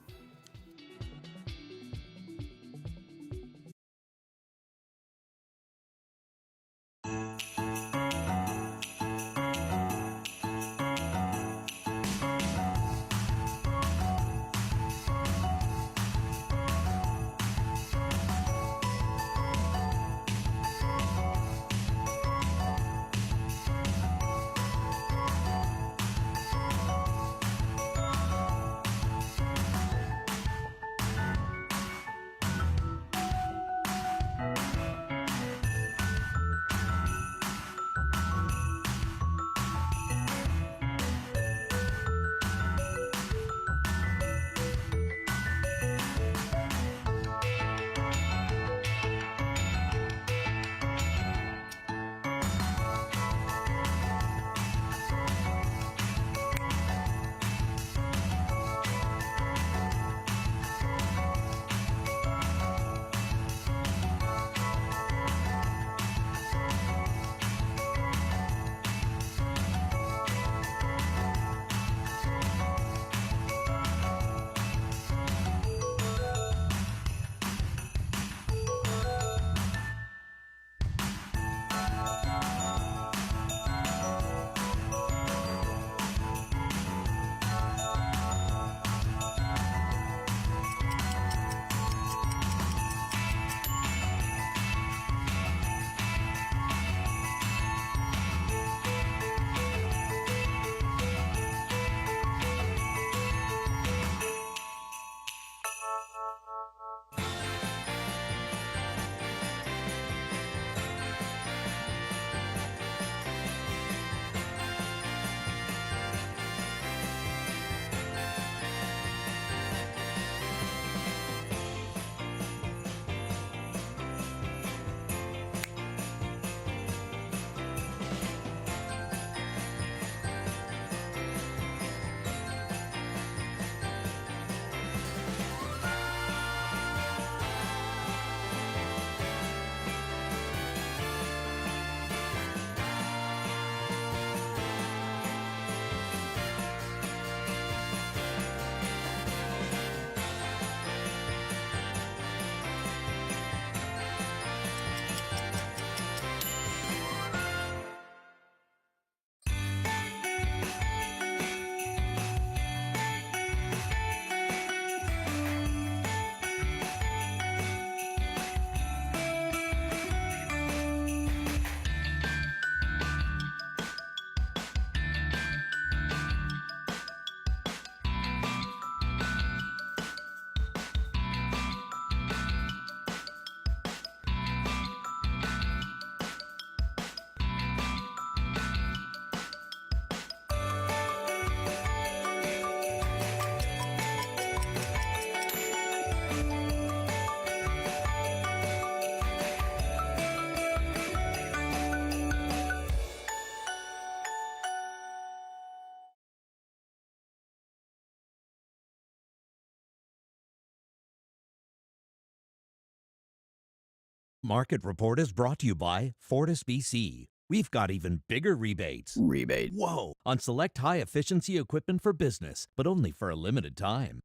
Market Report is brought to you by Fortis BC. We've got even bigger rebates. Rebate. Whoa! On select high-efficiency equipment for business, but only for a limited time.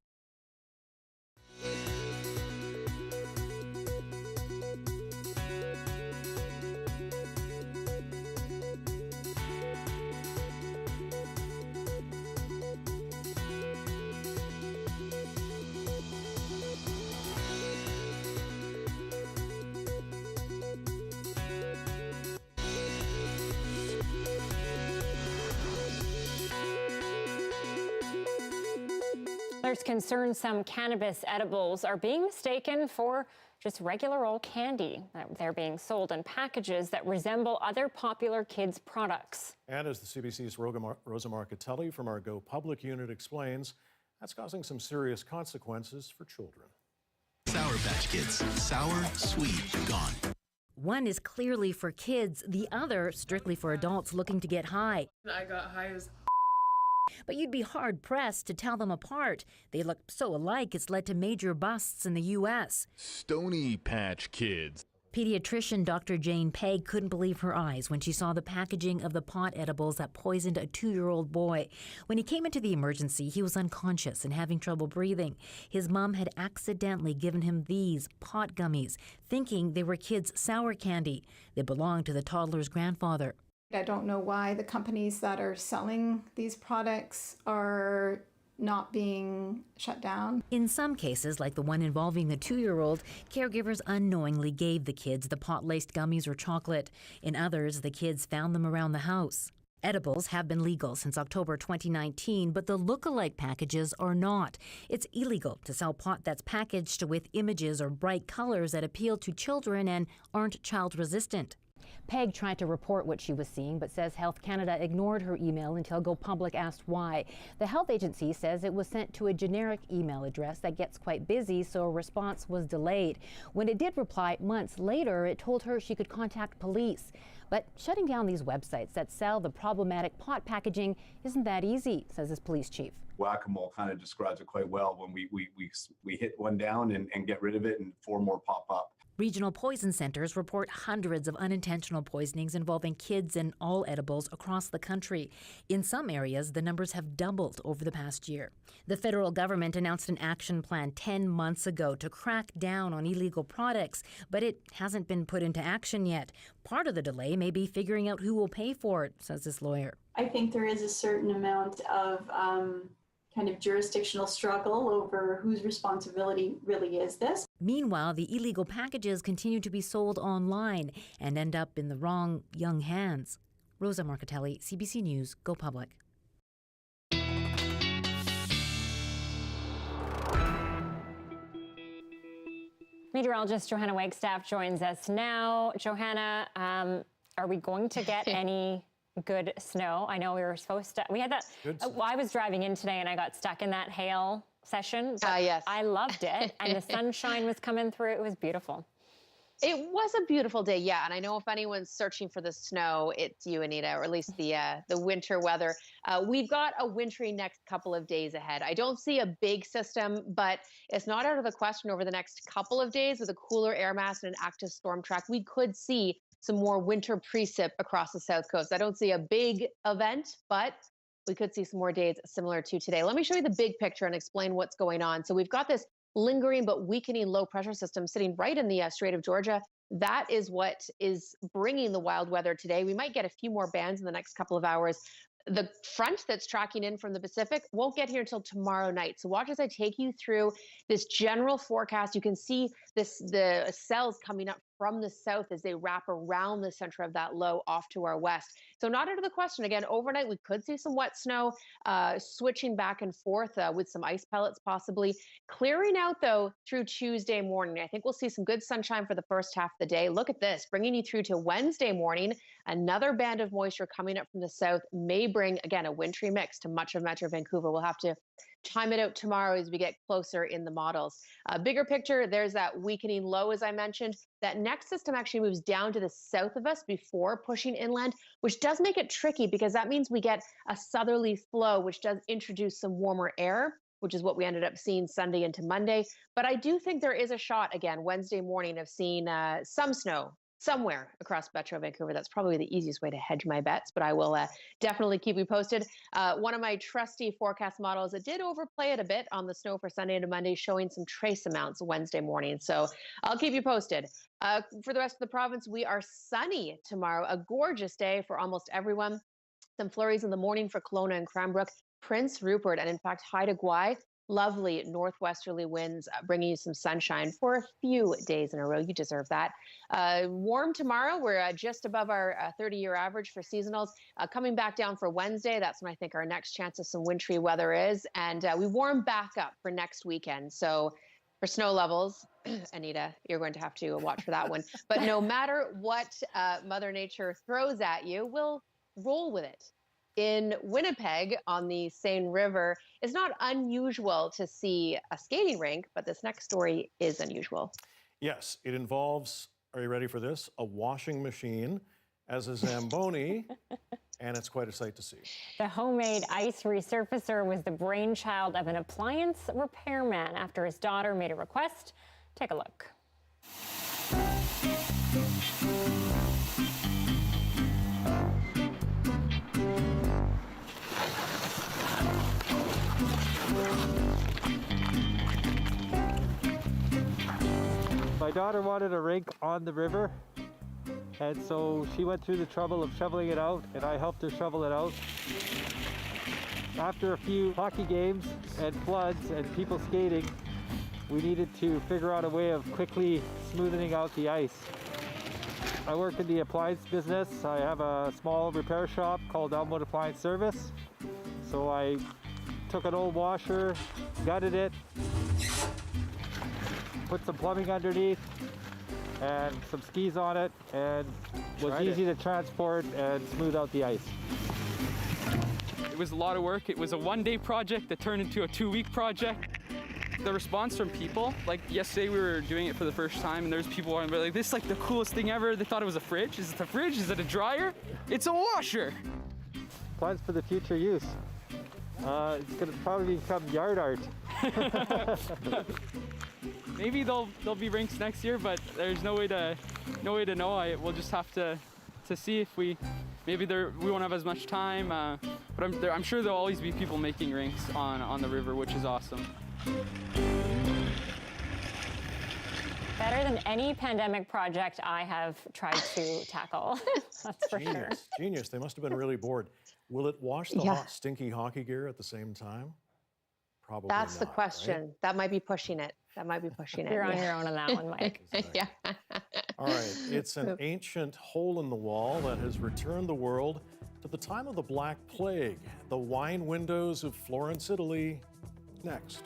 There's concern some cannabis edibles are being mistaken for just regular old candy. They're being sold in packages that resemble other popular kids' products. And as the CBC's Rosa Marcatelli from our Go Public unit explains, that's causing some serious consequences for children. Sour Patch Kids. Sour, sweet, gone. One is clearly for kids, the other strictly for adults looking to get high. I got high as But you'd be hard-pressed to tell them apart. They look so alike, it's led to major busts in the U.S. Stony Patch Kids. Pediatrician Dr. Jane Pegg couldn't believe her eyes when she saw the packaging of the pot edibles that poisoned a 2-year-old boy. When he came into the emergency, he was unconscious and having trouble breathing. His mom had accidentally given him these pot gummies, thinking they were kids' sour candy. They belonged to the toddler's grandfather. I don't know why the companies that are selling these products are not being shut down. In some cases, like the one involving the 2-year-old, caregivers unknowingly gave the kids the pot-laced gummies or chocolate. In others, the kids found them around the house. Edibles have been legal since October 2019, but the look-alike packages are not. It's illegal to sell pot that's packaged with images or bright colors that appeal to children and aren't child-resistant. Peg tried to report what she was seeing, but says Health Canada ignored her email until Go Public asked why. The health agency says it was sent to a generic email address that gets quite busy, so a response was delayed. When it did reply months later, it told her she could contact police. But shutting down these websites that sell the problematic pot packaging isn't that easy, says this police chief. Whack-a-mole kind of describes it quite well. When we hit one down and get rid of it, and 4 more pop up. Regional poison centers report hundreds of unintentional poisonings involving kids and all edibles across the country. In some areas, the numbers have doubled over the past year. The federal government announced an action plan 10 months ago to crack down on illegal products, but it hasn't been put into action yet. Part of the delay may be figuring out who will pay for it, says this lawyer. I think there is a certain amount of kind of jurisdictional struggle over whose responsibility really is this. Meanwhile, the illegal packages continue to be sold online and end up in the wrong young hands. Rosa Marcatelli, CBC News, Go Public. Meteorologist Johanna Wagstaffe joins us now. Johanna, are we going to get any good snow? I know we were supposed to. We had that. I was driving in today and I got stuck in that hail session. Yes. I loved it. And the sunshine was coming through. It was beautiful. It was a beautiful day, yeah. And I know if anyone's searching for the snow, it's you, Anita, or at least the winter weather. We've got a wintry next couple of days ahead. I don't see a big system, but it's not out of the question over the next couple of days with a cooler air mass and an active storm track. We could see some more winter precip across the south coast. I don't see a big event, but we could see some more days similar to today. Let me show you the big picture and explain what's going on. So we've got this lingering but weakening low pressure system sitting right in the Strait of Georgia. That is what is bringing the wild weather today. We might get a few more bands in the next couple of hours. The front that's tracking in from the Pacific won't get here until tomorrow night. So watch as I take you through this general forecast. You can see the cells coming up from the south as they wrap around the center of that low off to our west. So not out of the question. Again, overnight, we could see some wet snow switching back and forth with some ice pellets possibly. Clearing out, though, through Tuesday morning. I think we'll see some good sunshine for the first half of the day. Look at this, bringing you through to Wednesday morning. Another band of moisture coming up from the south may bring, again, a wintry mix to much of Metro Vancouver. We'll have to time it out tomorrow as we get closer in the models. Bigger picture, there's that weakening low, as I mentioned. That next system actually moves down to the south of us before pushing inland, which does make it tricky because that means we get a southerly flow, which does introduce some warmer air, which is what we ended up seeing Sunday into Monday. But I do think there is a shot, again, Wednesday morning of seeing some snow somewhere across Metro Vancouver. That's probably the easiest way to hedge my bets, but I will definitely keep you posted. One of my trusty forecast models, it did overplay it a bit on the snow for Sunday into Monday, showing some trace amounts Wednesday morning. So I'll keep you posted. For the rest of the province, we are sunny tomorrow, a gorgeous day for almost everyone. Some flurries in the morning for Kelowna and Cranbrook, Prince Rupert, and in fact, Haida Gwaii Lovely northwesterly winds bringing you some sunshine for a few days in a row. You deserve that. Warm tomorrow. We're just above our 30-year average for seasonals. Coming back down for Wednesday. That's when I think our next chance of some wintry weather is. And we warm back up for next weekend. So for snow levels, Anita, you're going to have to watch for that one. But no matter what Mother Nature throws at you, we'll roll with it. In Winnipeg on the Seine River, it's not unusual to see a skating rink, but this next story is unusual. Yes, it involves, are you ready for this? A washing machine as a Zamboni, and it's quite a sight to see. The homemade ice resurfacer was the brainchild of an appliance repairman after his daughter made a request. Take a look. My daughter wanted a rink on the river, and so she went through the trouble of shoveling it out, and I helped her shovel it out. After a few hockey games and floods and people skating, we needed to figure out a way of quickly smoothing out the ice. I work in the appliance business. I have a small repair shop called Elmwood Appliance Service. So I took an old washer, gutted it, put some plumbing underneath and some skis on it, and was easy to transport and smooth out the ice. It was a lot of work. It was a one-day project that turned into a 2-week project. The response from people, like yesterday we were doing it for the first time and there's people who were like, this is like the coolest thing ever. They thought it was a fridge. Is it a fridge? Is it a dryer? It's a washer. Plans for the future use. It's gonna probably become yard art. Maybe there'll be rinks next year, but there's no way to know. We'll just have to see if we won't have as much time. But I'm sure there'll always be people making rinks on the river, which is awesome. Better than any pandemic project I have tried to tackle. That's for sure. Genius. They must have been really bored. Will it wash the hot, stinky hockey gear at the same time? Probably That's not, the question. right? That might be pushing it. You're on your own on that one, Mike. Yeah. All right. It's an ancient hole in the wall that has returned the world to the time of the Black Plague. The wine windows of Florence, Italy. Next.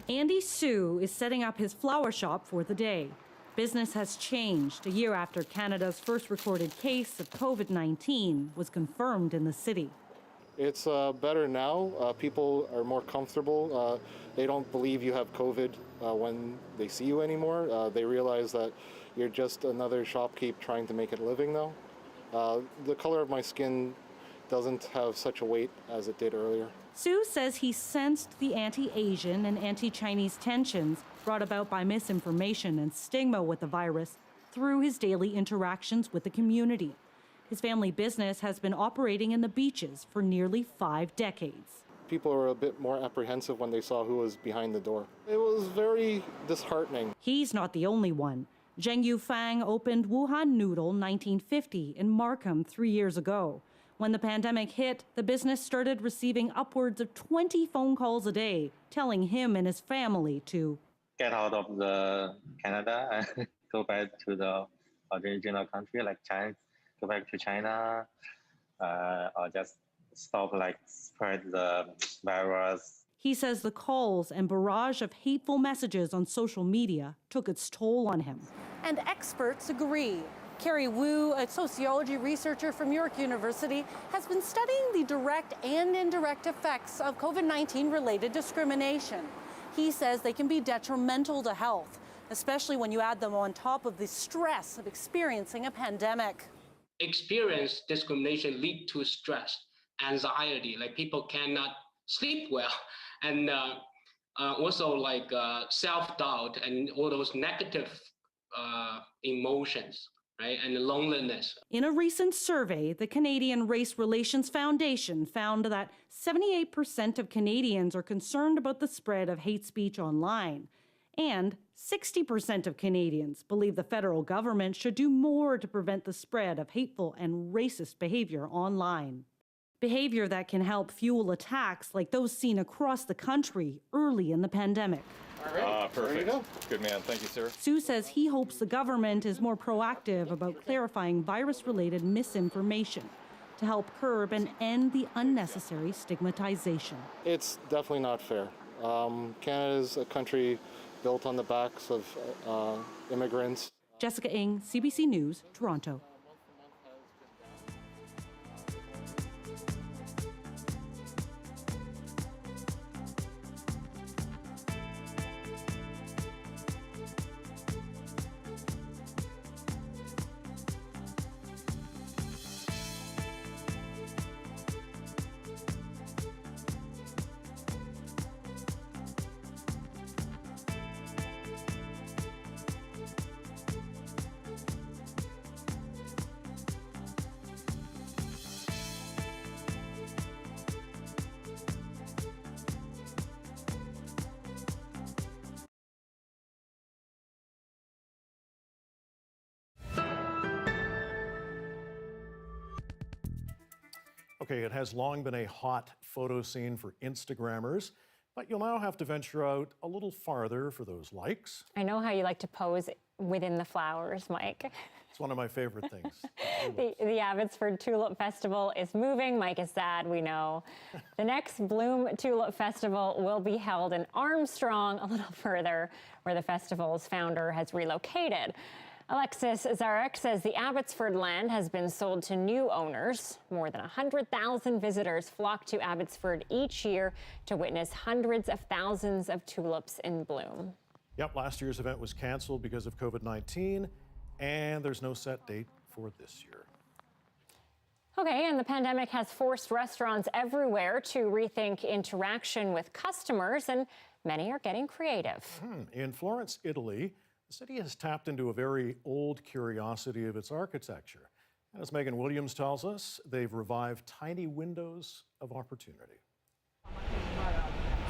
Andy Sue is setting up his flower shop for the day. Business has changed a year after Canada's first recorded case of COVID-19 was confirmed in the city. It's better now. People are more comfortable. They don't believe you have COVID when they see you anymore. They realize that you're just another shopkeep trying to make a living now. The color of my skin doesn't have such a weight as it did earlier. Sue says he sensed the anti-Asian and anti-Chinese tensions brought about by misinformation and stigma with the virus through his daily interactions with the community. His family business has been operating in the beaches for nearly 5 decades. People were a bit more apprehensive when they saw who was behind the door. It was very disheartening. He's not the only one. Zheng Yufang opened Wuhan Noodle 1950 in Markham 3 years ago. When the pandemic hit, the business started receiving upwards of 20 phone calls a day, telling him and his family to get out of the Canada and go back to the original country, like China, go back to China, or just stop spread the virus. He says the calls and barrage of hateful messages on social media took its toll on him. And experts agree. Carrie Wu, a sociology researcher from York University, has been studying the direct and indirect effects of COVID-19 related discrimination. He says they can be detrimental to health, especially when you add them on top of the stress of experiencing a pandemic. Experience discrimination lead to stress, anxiety, people cannot sleep well, and also self-doubt and all those negative emotions. right, and loneliness. In a recent survey, the Canadian Race Relations Foundation found that 78% of Canadians are concerned about the spread of hate speech online. And 60% of Canadians believe the federal government should do more to prevent the spread of hateful and racist behavior online. Behavior that can help fuel attacks like those seen across the country early in the pandemic. Perfect. Good man. Thank you, sir. Sue says he hopes the government is more proactive about clarifying virus-related misinformation to help curb and end the unnecessary stigmatization. It's definitely not fair. Canada is a country built on the backs of immigrants. Jessica Ng, CBC News, Toronto. Okay, it has long been a hot photo scene for Instagrammers, but you'll now have to venture out a little farther for those likes. I know how you like to pose within the flowers, Mike. It's one of my favorite things. The Abbotsford Tulip Festival is moving. Mike is sad, we know. The next Bloom Tulip Festival will be held in Armstrong, a little further, where the festival's founder has relocated. Alexis Zarek says the Abbotsford land has been sold to new owners. More than 100,000 visitors flock to Abbotsford each year to witness hundreds of thousands of tulips in bloom. Yep, last year's event was canceled because of COVID-19, and there's no set date for this year. Okay, and the pandemic has forced restaurants everywhere to rethink interaction with customers, and many are getting creative. In Florence, Italy, the city has tapped into a very old curiosity of its architecture. As Megan Williams tells us, they've revived tiny windows of opportunity.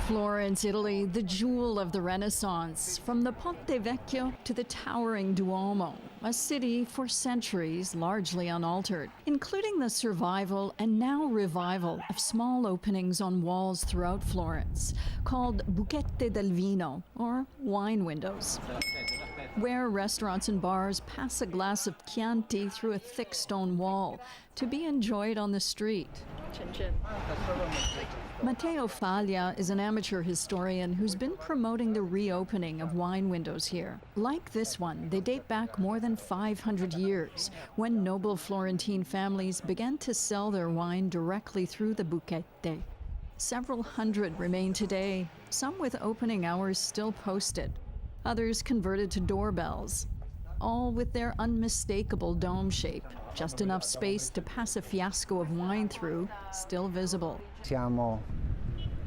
Florence, Italy, the jewel of the Renaissance, from the Ponte Vecchio to the towering Duomo, a city for centuries largely unaltered, including the survival and now revival of small openings on walls throughout Florence, called buchette del vino, or wine windows, where restaurants and bars pass a glass of Chianti through a thick stone wall to be enjoyed on the street. Chin chin. Matteo Faglia is an amateur historian who's been promoting the reopening of wine windows here. Like this one, they date back more than 500 years, when noble Florentine families began to sell their wine directly through the buchette. Several hundred remain today, some with opening hours still posted, others converted to doorbells, all with their unmistakable dome shape, just enough space to pass a fiasco of wine through, still visible. Siamo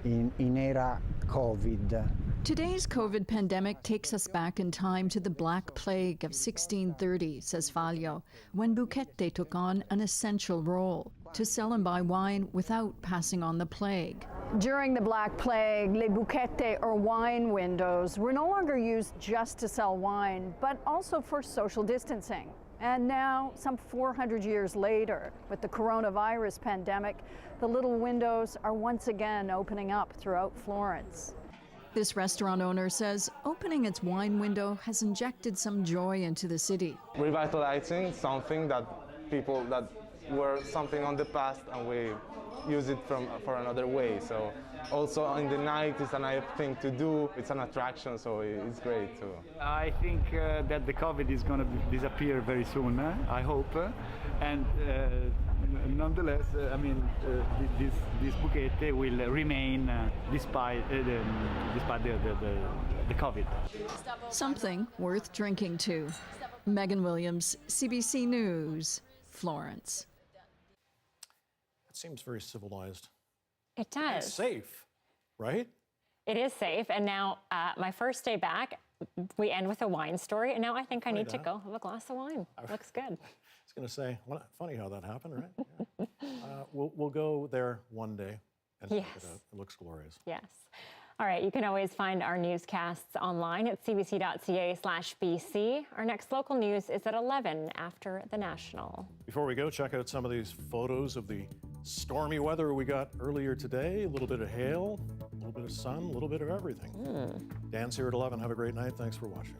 in era COVID. Today's COVID pandemic takes us back in time to the Black Plague of 1630, says Faglia, when buchette took on an essential role, to sell and buy wine without passing on the plague. During the Black Plague, les buchette, or wine windows, were no longer used just to sell wine, but also for social distancing. And now, some 400 years later, with the coronavirus pandemic, the little windows are once again opening up throughout Florence. This restaurant owner says opening its wine window has injected some joy into the city. Revitalizing something that people that were something on the past, and we use it for another way. So also in the night, it's a nice thing to do. It's an attraction, so it's great too. I think that the COVID is going to disappear very soon, I hope. And nonetheless, I mean, this buchette will remain despite the COVID. Something worth drinking to. Megan Williams, CBC News, Florence. It seems very civilized. It does. And safe, right? It is safe. And now, my first day back, we end with a wine story, and now I think I need to Huh? go have a glass of wine. Looks good. I was going to say, funny how that happened, right? Yeah. We'll go there one day and check it out. It looks glorious. Yes. All right, you can always find our newscasts online at cbc.ca/BC. Our next local news is at 11 after the national. Before we go, check out some of these photos of the stormy weather we got earlier today. A little bit of hail, a little bit of sun, a little bit of everything. Dan's here at 11. Have a great night. Thanks for watching.